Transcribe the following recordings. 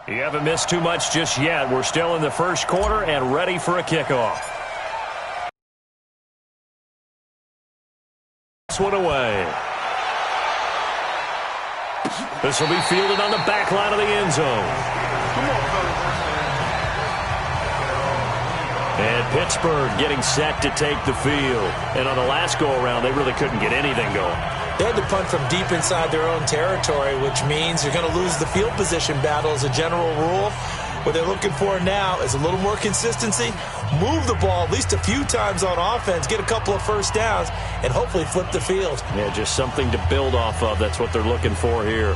You haven't missed too much just yet. We're still in the first quarter and ready for a kickoff. This one away. This will be fielded on the back line of the end zone. And Pittsburgh getting set to take the field. And on the last go-around, they really couldn't get anything going. They had to punt from deep inside their own territory, which means you're going to lose the field position battle as a general rule. What they're looking for now is a little more consistency, move the ball at least a few times on offense, get a couple of first downs, and hopefully flip the field. Yeah, just something to build off of. That's what they're looking for here.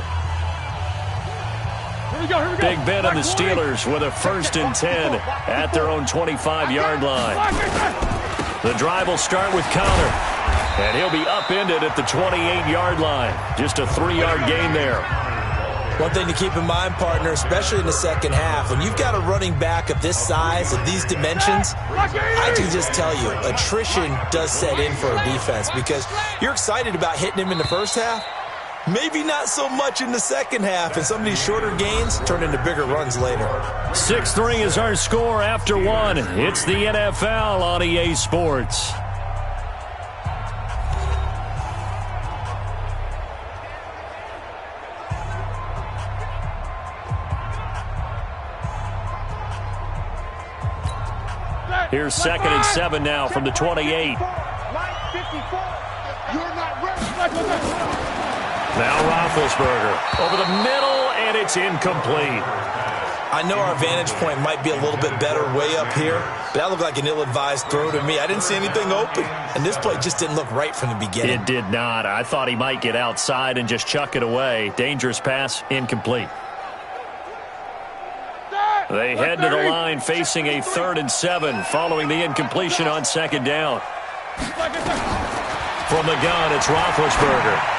Here we go. Big Ben and the Steelers with a 1st and 10 at their own 25-yard line. The drive will start with Connor, and he'll be upended at the 28-yard line. Just a 3-yard gain there. One thing to keep in mind, partner, especially in the second half, when you've got a running back of this size, of these dimensions, I can just tell you, attrition does set in for a defense because you're excited about hitting him in the first half. Maybe not so much in the second half, and some of these shorter gains turn into bigger runs later. 6-3 is our score after one. It's the NFL on EA Sports. Here's 2nd and 7 now from the 28. Now Roethlisberger over the middle, and it's incomplete. I know our vantage point might be a little bit better way up here, but that looked like an ill-advised throw to me. I didn't see anything open, and this play just didn't look right from the beginning. It did not. I thought he might get outside and just chuck it away. Dangerous pass, incomplete. They head to the line facing a 3rd and 7 following the incompletion on 2nd down. From the gun, it's Roethlisberger.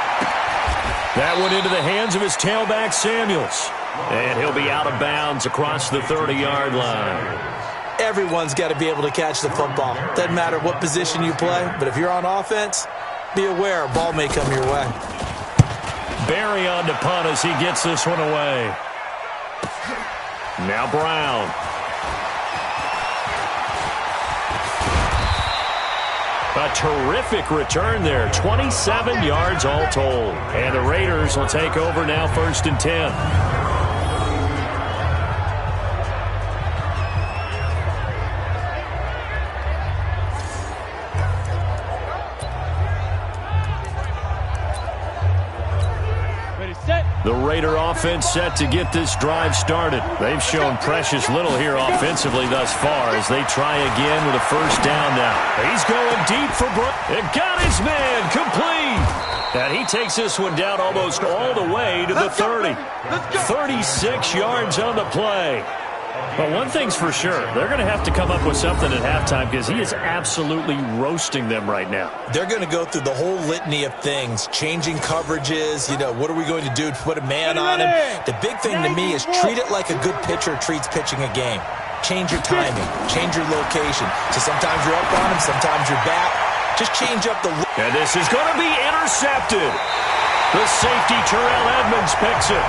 That went into the hands of his tailback, Samuels. And he'll be out of bounds across the 30-yard line. Everyone's got to be able to catch the football. Doesn't matter what position you play, but if you're on offense, be aware a ball may come your way. Barry on to punt as he gets this one away. Now Brown. A terrific return there. 27 yards all told. And the Raiders will take over now 1st and 10. The Raider offense set to get this drive started. They've shown precious little here offensively thus far as they try again with a 1st down now. He's going deep for Brown. And got his man complete. And he takes this one down almost all the way to the 30. 36 yards on the play. But one thing's for sure, they're going to have to come up with something at halftime because he is absolutely roasting them right now. They're going to go through the whole litany of things, changing coverages, what are we going to do to put a man on him? The big thing to me is treat it like a good pitcher treats pitching a game. Change your timing, change your location. So sometimes you're up on him, sometimes you're back. Just change up the look. And this is going to be intercepted. The safety, Terrell Edmonds, picks it.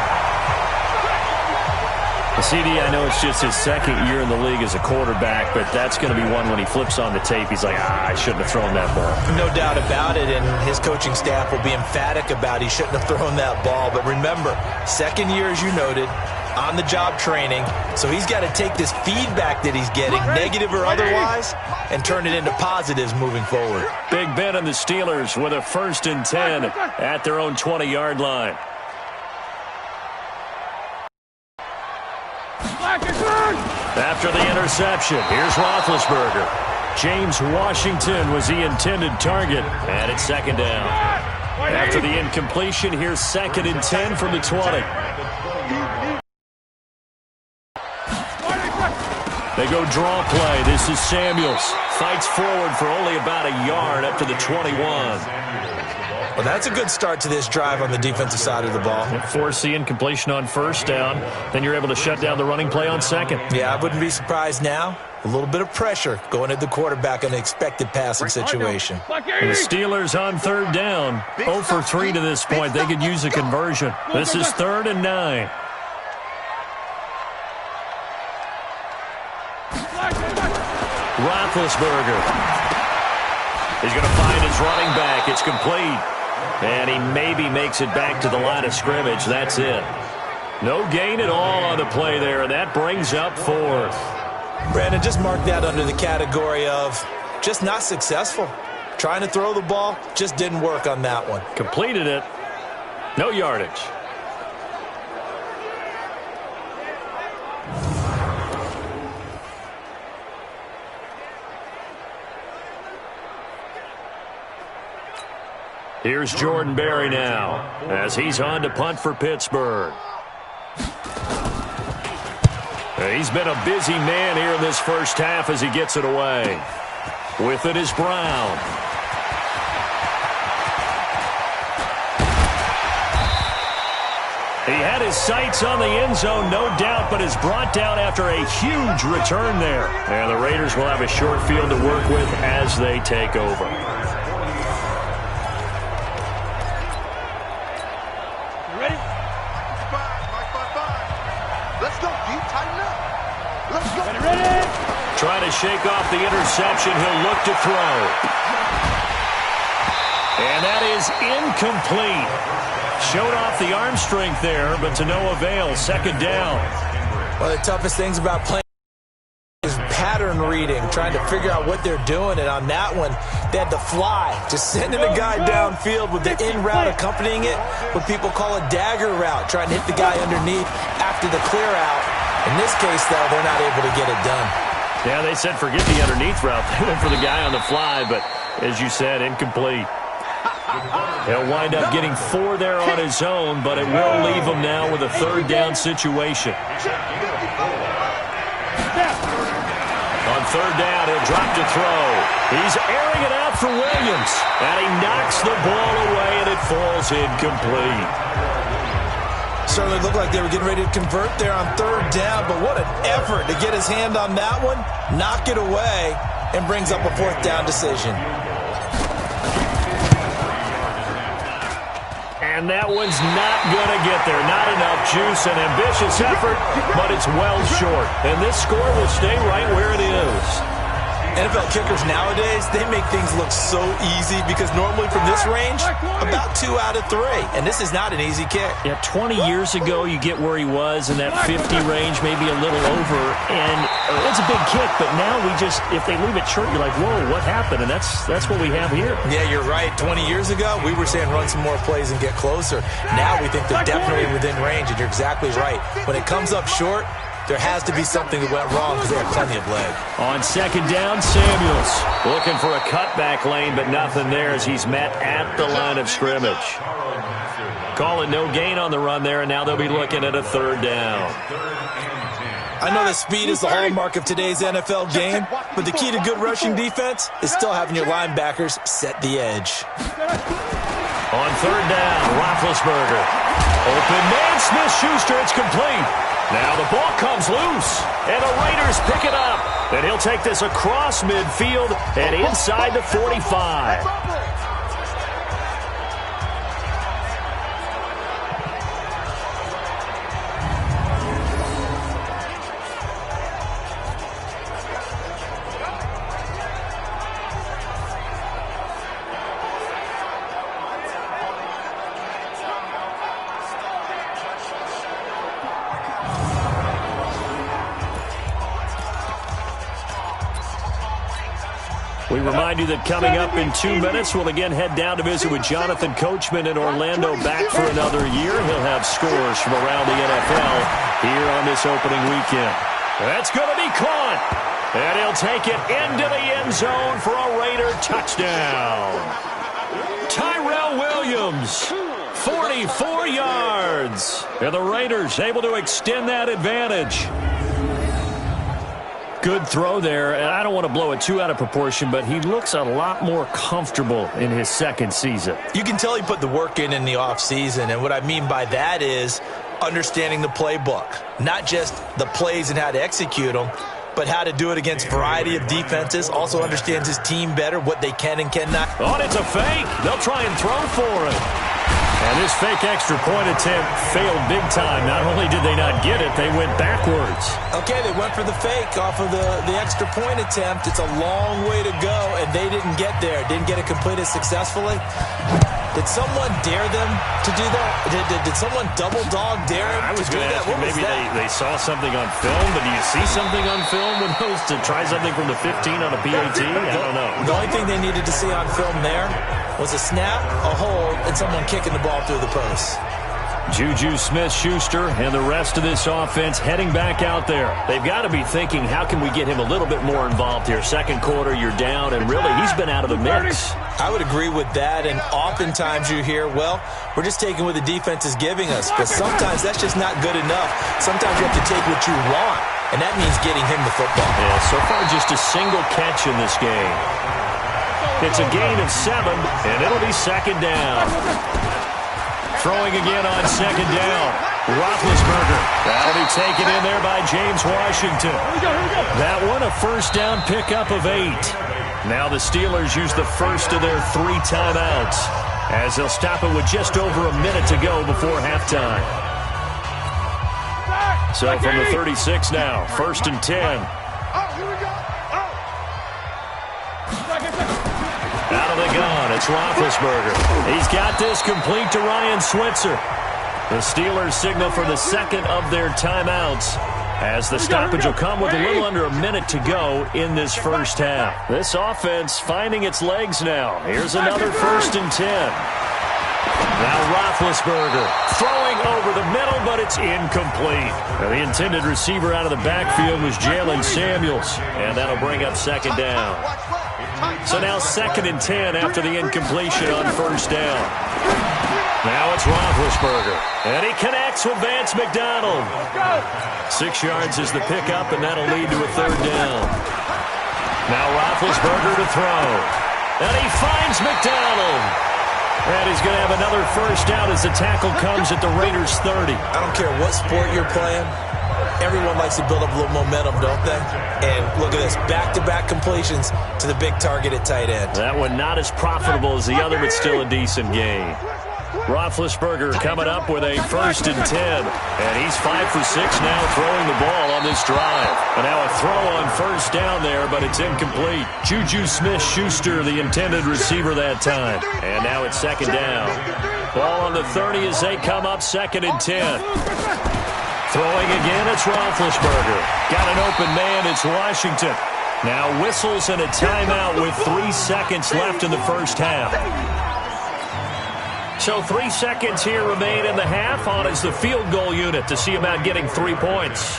CD, I know it's just his 2nd year in the league as a quarterback, but that's going to be one when he flips on the tape. He's like, I shouldn't have thrown that ball. No doubt about it, and his coaching staff will be emphatic about he shouldn't have thrown that ball. But remember, 2nd year, as you noted, on-the-job training, so he's got to take this feedback that he's getting, negative or otherwise, and turn it into positives moving forward. Big Ben and the Steelers with a 1st and 10 at their own 20-yard line. After the interception, here's Roethlisberger. James Washington was the intended target, and it's 2nd down. After the incompletion, here's 2nd and 10 from the 20. They go draw play. This is Samuels. Fights forward for only about a yard up to the 21. Well, that's a good start to this drive on the defensive side of the ball. Force the incompletion on 1st down. Then you're able to shut down the running play on 2nd. Yeah, I wouldn't be surprised now. A little bit of pressure going at the quarterback in an expected passing situation. And the Steelers on 3rd down. 0 for 3 to this point. They could use a conversion. This is 3rd and 9. Roethlisberger. He's going to find his running back. It's complete. And he maybe makes it back to the line of scrimmage. That's it. No gain at all on the play there. That brings up fourth. Brandon, just mark that under the category of just not successful. Trying to throw the ball, just didn't work on that one. Completed it. No yardage. Here's Jordan Berry now as he's on to punt for Pittsburgh. He's been a busy man here in this first half as he gets it away. With it is Brown. He had his sights on the end zone, no doubt, but is brought down after a huge return there. And the Raiders will have a short field to work with as they take over. Ready? Let's go. Deep, tighten up. Let's go. Ready? Trying to shake off the interception. He'll look to throw. And that is incomplete. Showed off the arm strength there, but to no avail. Second down. One of the toughest things about playing is pattern reading, trying to figure out what they're doing. And on that one, they had to fly, just sending a guy downfield with the in route accompanying it, what people call a dagger route, trying to hit the guy underneath after the clear out. In this case, though, they're not able to get it done. Yeah, they said forget the underneath route. They went for the guy on the fly, but as you said, incomplete. He'll wind up getting 4 there on his own, but it will leave him now with a third down situation. On third down, he'll drop to throw. He's airing it out for Williams, and he knocks the ball away, and it falls incomplete. Certainly looked like they were getting ready to convert there on third down, but what an effort to get his hand on that one, knock it away, and brings up a fourth down decision. And that one's not going to get there. Not enough juice, an ambitious effort, but it's well short. And this score will stay right where it is. NFL kickers nowadays, they make things look so easy because normally from this range, about 2 out of 3. And this is not an easy kick. Yeah, 20 years ago, you get where he was in that 50 range, maybe a little over. And it's a big kick, but now we just, if they leave it short, you're like, whoa, what happened? And that's what we have here. Yeah, you're right. 20 years ago, we were saying run some more plays and get closer. Now we think they're definitely within range, and you're exactly right. When it comes up short, there has to be something that went wrong because they have plenty of leg. On second down, Samuels looking for a cutback lane, but nothing there as he's met at the line of scrimmage. Call it no gain on the run there, and now they'll be looking at a third down. I know that speed is the hallmark of today's NFL game, but the key to good rushing defense is still having your linebackers set the edge. On third down, Roethlisberger. Open man, Smith-Schuster, it's complete. Now the ball comes loose, and the Raiders pick it up. And he'll take this across midfield and inside the 45. We remind you that coming up in 2 minutes, we'll again head down to visit with Jonathan Coachman in Orlando, back for another year. He'll have scores from around the NFL here on this opening weekend. That's going to be caught, and he'll take it into the end zone for a Raider touchdown. Tyrell Williams, 44 yards, and the Raiders able to extend that advantage. Good throw there, and I don't want to blow it too out of proportion, but he looks a lot more comfortable in his second season. You can tell he put the work in the offseason, and what I mean by that is understanding the playbook. Not just the plays and how to execute them, but how to do it against a variety of defenses. Also understands his team better, what they can and cannot. Oh, it's a fake. They'll try and throw for it. And this fake extra point attempt failed big time. Not only did they not get it, they went backwards. Okay, they went for the fake off of the extra point attempt. It's a long way to go, and they didn't get there. Didn't get it completed successfully. Did someone dare them to do that? Did someone double dog dare them I was to do going to that? ask you, maybe they saw something on film, but do you see something on film with those to try something from the 15 on a PAT? I don't know. The only thing they needed to see on film there was a snap, a hold, and someone kicking the ball through the post. Juju Smith-Schuster and the rest of this offense heading back out there. They've got to be thinking, how can we get him a little bit more involved here? Second quarter, you're down, and really, he's been out of the mix. I would agree with that, and oftentimes you hear, well, we're just taking what the defense is giving us, but sometimes that's just not good enough. Sometimes you have to take what you want, and that means getting him the football. Yeah, so far just a single catch in this game. It's a gain of 7, and it'll be second down. Throwing again on second down. Roethlisberger. That'll be taken in there by James Washington. That one, a first down pickup of 8. Now the Steelers use the first of their 3 timeouts as they'll stop it with just over a minute to go before halftime. So from the 36 now, first and 10. Out of the gun, it's Roethlisberger. He's got this complete to Ryan Switzer. The Steelers signal for the second of their timeouts as the stoppage will come with a little under a minute to go in this first half. This offense finding its legs now. Here's another first and 10. Now Roethlisberger throwing over the middle, but it's incomplete. Now the intended receiver out of the backfield was Jalen Samuels, and that'll bring up second down. So now second and 10 after the incompletion on first down. Now it's Roethlisberger, and he connects with Vance McDonald. 6 yards is the pickup, and that'll lead to a third down. Now Roethlisberger to throw, and he finds McDonald. And he's going to have another first down as the tackle comes at the Raiders' 30. I don't care what sport you're playing. Everyone likes to build up a little momentum, don't they? And look at this, back-to-back completions to the big target at tight end. That one not as profitable as the other, but still a decent game. Roethlisberger coming up with a first and 10. And he's 5 for 6 now throwing the ball on this drive. And now a throw on first down there, but it's incomplete. Juju Smith-Schuster, the intended receiver that time. And now it's second down. Ball on the 30 as they come up second and 10. Throwing again, it's Roethlisberger. Got an open man, it's Washington. Now whistles and a timeout with 3 seconds left in the first half. So 3 seconds here remain in the half. On is the field goal unit to see about getting 3 points.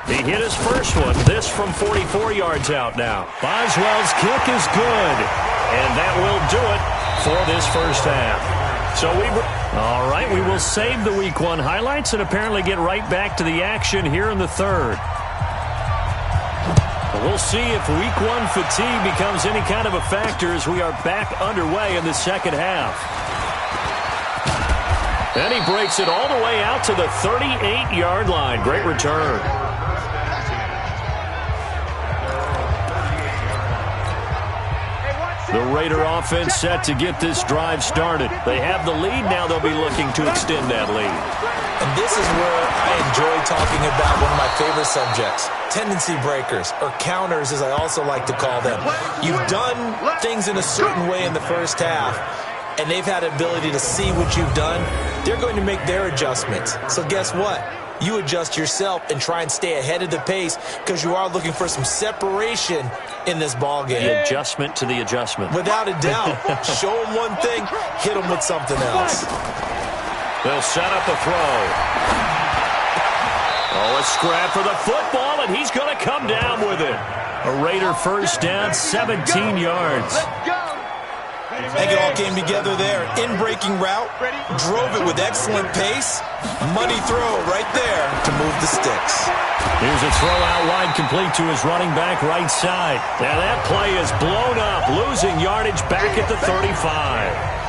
He hit his first one. This from 44 yards out now. Boswell's kick is good. And that will do it for this first half. So all right, we will save the Week 1 highlights and apparently get right back to the action here in the third. We'll see if Week 1 fatigue becomes any kind of a factor as we are back underway in the second half. And he breaks it all the way out to the 38-yard line. Great return. The Raider offense set to get this drive started. They have the lead. Now they'll be looking to extend that lead. And this is where I enjoy talking about one of my favorite subjects, tendency breakers, or counters as I also like to call them. You've done things in a certain way in the first half, and they've had the ability to see what you've done. They're going to make their adjustments. So guess what? You adjust yourself and try and stay ahead of the pace because you are looking for some separation in this ball game. The adjustment to the adjustment. Without a doubt. Show them one thing, hit them with something else. They'll set up a throw. Oh, a scrap for the football, and he's going to come down with it. A Raider first down, 17 yards. I think it all came together there. In-breaking route, drove it with excellent pace. Money throw right there to move the sticks. Here's a throw out wide complete to his running back right side. Now that play is blown up, losing yardage back at the 35.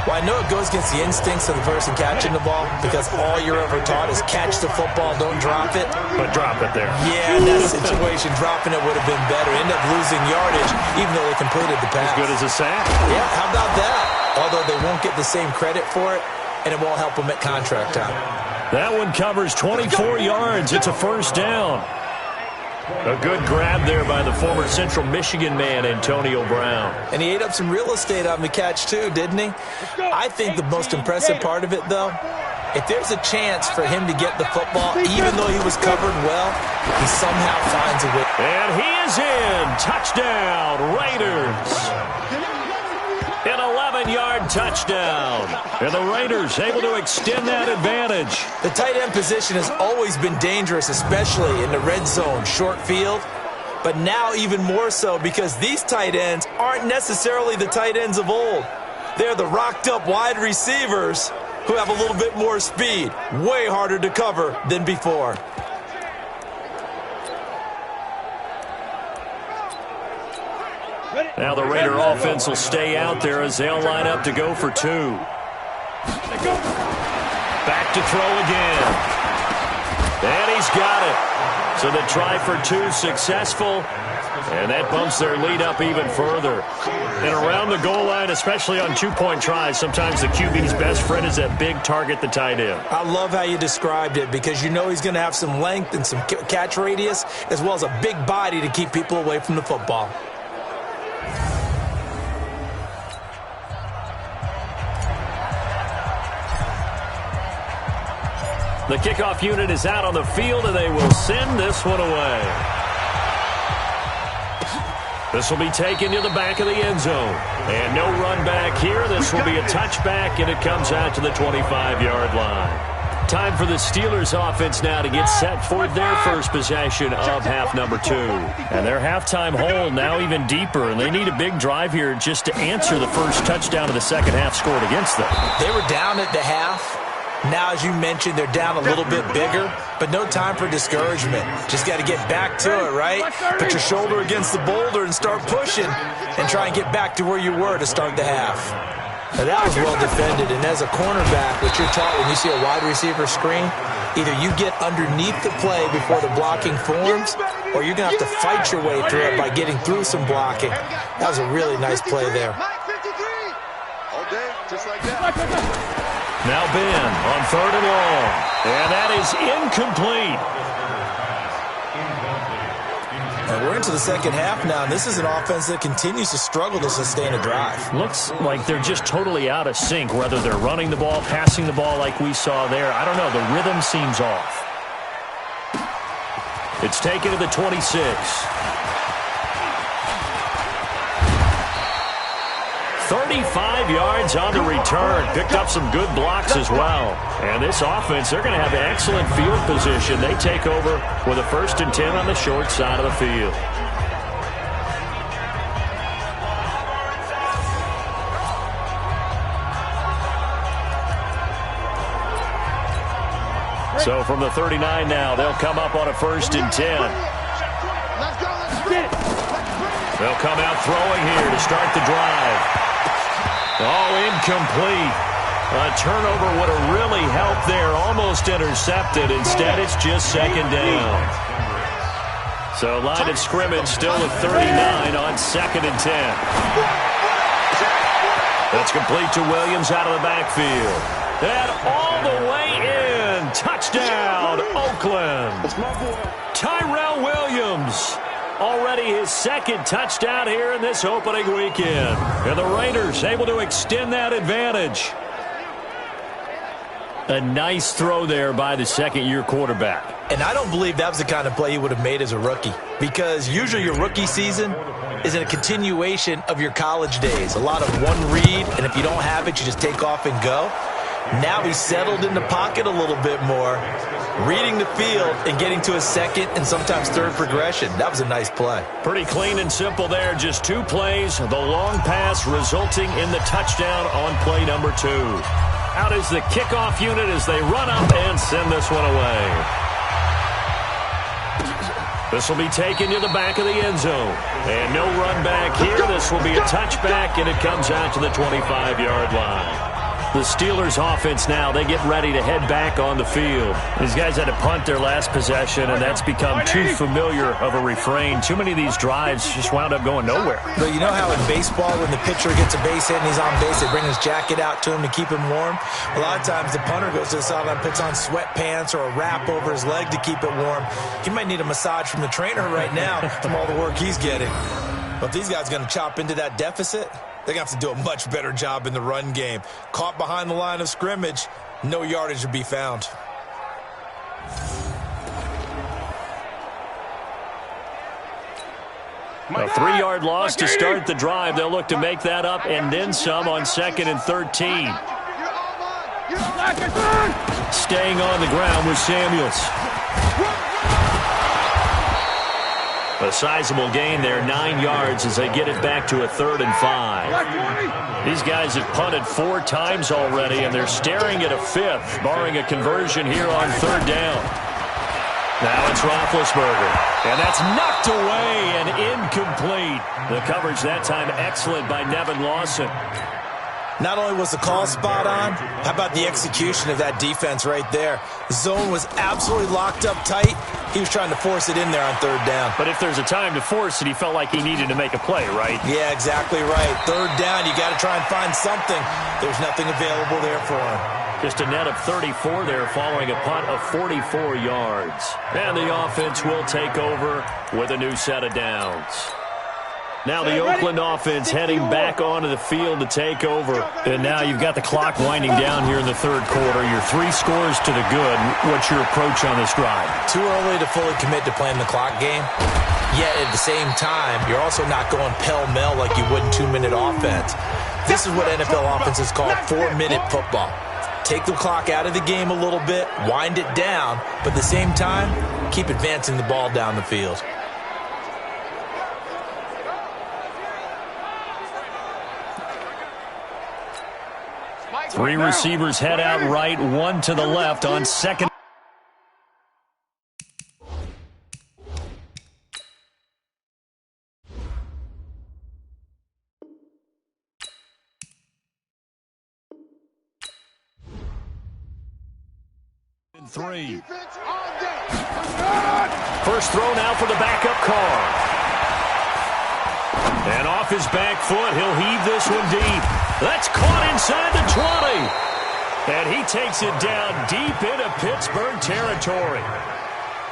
Well, I know it goes against the instincts of the person catching the ball because all you're ever taught is catch the football, don't drop it. But drop it there. Yeah, in that situation, dropping it would have been better. End up losing yardage, even though they completed the pass. As good as a sack. Yeah, how about that? Although they won't get the same credit for it, and it won't help him at contract time. That one covers 24 yards. It's a first down. A good grab there by the former Central Michigan man, Antonio Brown. And he ate up some real estate on the catch, too, didn't he? I think the most impressive part of it, though, if there's a chance for him to get the football, even though he was covered well, he somehow finds a way. And he is in. Touchdown, Raiders. An 11-yard touchdown. And the Raiders able to extend that advantage. The tight end position has always been dangerous, especially in the red zone, short field. But now even more so because these tight ends aren't necessarily the tight ends of old. They're the rocked-up wide receivers who have a little bit more speed. Way harder to cover than before. Now the Raider offense will stay out there as they'll line up to go for two. Back to throw again. And he's got it. So the try for two successful. And that bumps their lead up even further. And around the goal line, especially on two-point tries, sometimes the QB's best friend is that big target, the tight end. I love how you described it because you know he's going to have some length and some catch radius as well as a big body to keep people away from the football. The kickoff unit is out on the field, and they will send this one away. This will be taken to the back of the end zone. And no run back here. This will be a touchback, and it comes out to the 25-yard line. Time for the Steelers offense now to get set for their first possession of half number 2. And their halftime hole now even deeper, and they need a big drive here just to answer the first touchdown of the second half scored against them. They were down at the half. Now, as you mentioned, they're down a little bit bigger, but no time for discouragement. Just got to get back to it, right? Put your shoulder against the boulder and start pushing and try and get back to where you were to start the half. Now, that was well defended, and as a cornerback, what you're taught when you see a wide receiver screen, either you get underneath the play before the blocking forms, or you're going to have to fight your way through it by getting through some blocking. That was a really nice play there. All day, just like that. Now Ben on 3rd and long. And that is incomplete. And we're into the second half now, and this is an offense that continues to struggle to sustain a drive. Looks like they're just totally out of sync, whether they're running the ball, passing the ball like we saw there. I don't know. The rhythm seems off. It's taken to the 26. 35 yards on the return. Picked up some good blocks as well. And this offense, they're going to have excellent field position. They take over with a 1st and 10 on the short side of the field. So from the 39 now, they'll come up on a 1st and 10. They'll come out throwing here to start the drive. Oh, incomplete. A turnover would have really helped there. Almost intercepted. Instead, it's just 2nd down. So line of scrimmage still at 39 on 2nd and 10. That's complete to Williams out of the backfield. And all the way in. Touchdown, Oakland. Tyrell Williams. Already his 2nd touchdown here in this opening weekend. And the Raiders able to extend that advantage. A nice throw there by the 2nd-year quarterback. And I don't believe that was the kind of play he would have made as a rookie. Because usually your rookie season is a continuation of your college days. A lot of one read, and if you don't have it, you just take off and go. Now he's settled in the pocket a little bit more, reading the field and getting to a 2nd and sometimes 3rd progression. That was a nice play. Pretty clean and simple there. Just 2 plays. The long pass resulting in the touchdown on play number 2. Out is the kickoff unit as they run up and send this one away. This will be taken to the back of the end zone. And no run back here. This will be a touchback, and it comes out to the 25-yard line. The Steelers offense now, they get ready to head back on the field. These guys had to punt their last possession, and that's become too familiar of a refrain. Too many of these drives just wound up going nowhere. But you know how in baseball, when the pitcher gets a base hit and he's on base, they bring his jacket out to him to keep him warm? A lot of times the punter goes to the sideline, puts on sweatpants or a wrap over his leg to keep it warm. He might need a massage from the trainer right now from all the work he's getting. But if these guys are going to chop into that deficit, they're going to have to do a much better job in the run game. Caught behind the line of scrimmage, no yardage to be found. A 3-yard loss to start the drive. They'll look to make that up and then some on 2nd and 13. Staying on the ground with Samuels. A sizable gain there, 9 yards as they get it back to a 3rd and 5. These guys have punted 4 times already, and they're staring at a 5th, barring a conversion here on 3rd down. Now it's Roethlisberger, and that's knocked away and incomplete. The coverage that time excellent by Nevin Lawson. Not only was the call spot on, how about the execution of that defense right there? The zone was absolutely locked up tight. He was trying to force it in there on 3rd down. But if there's a time to force it, he felt like he needed to make a play, right? Yeah, exactly right. 3rd down, you got to try and find something. There's nothing available there for him. Just a net of 34 there following a punt of 44 yards. And the offense will take over with a new set of downs. Now the Oakland offense heading back onto the field to take over. And now you've got the clock winding down here in the 3rd quarter. You're 3 scores to the good. What's your approach on this drive? Too early to fully commit to playing the clock game. Yet at the same time, you're also not going pell-mell like you would in 2-minute offense. This is what NFL offenses call 4-minute football. Take the clock out of the game a little bit, wind it down, but at the same time, keep advancing the ball down the field. Three receivers head out right, 1 to the left on 2nd. And 3. First throw now for the backup Carr. And off his back foot, he'll heave this one deep. That's caught inside the 20. And he takes it down deep into Pittsburgh territory.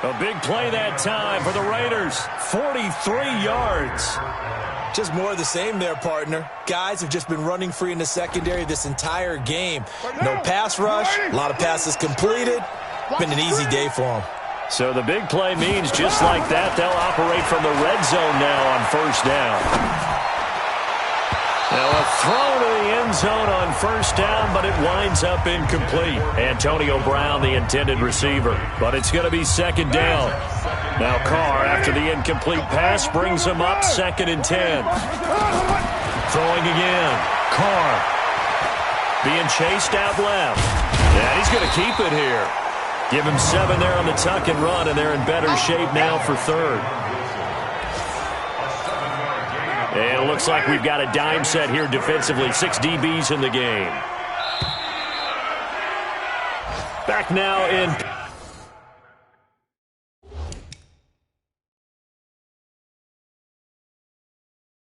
A big play that time for the Raiders. 43 yards. Just more of the same there, partner. Guys have just been running free in the secondary this entire game. No pass rush, a lot of passes completed. Been an easy day for them. So the big play means just like that, they'll operate from the red zone now on 1st down. Now a throw to the end zone on 1st down, but it winds up incomplete. Antonio Brown, the intended receiver. But it's going to be 2nd down. Now Carr, after the incomplete pass, brings him up 2nd and 10. Throwing again. Carr being chased out left. And he's going to keep it here. Give him 7 there on the tuck and run, and they're in better shape now for 3rd. And it looks like we've got a dime set here defensively. 6 DBs in the game. Back now in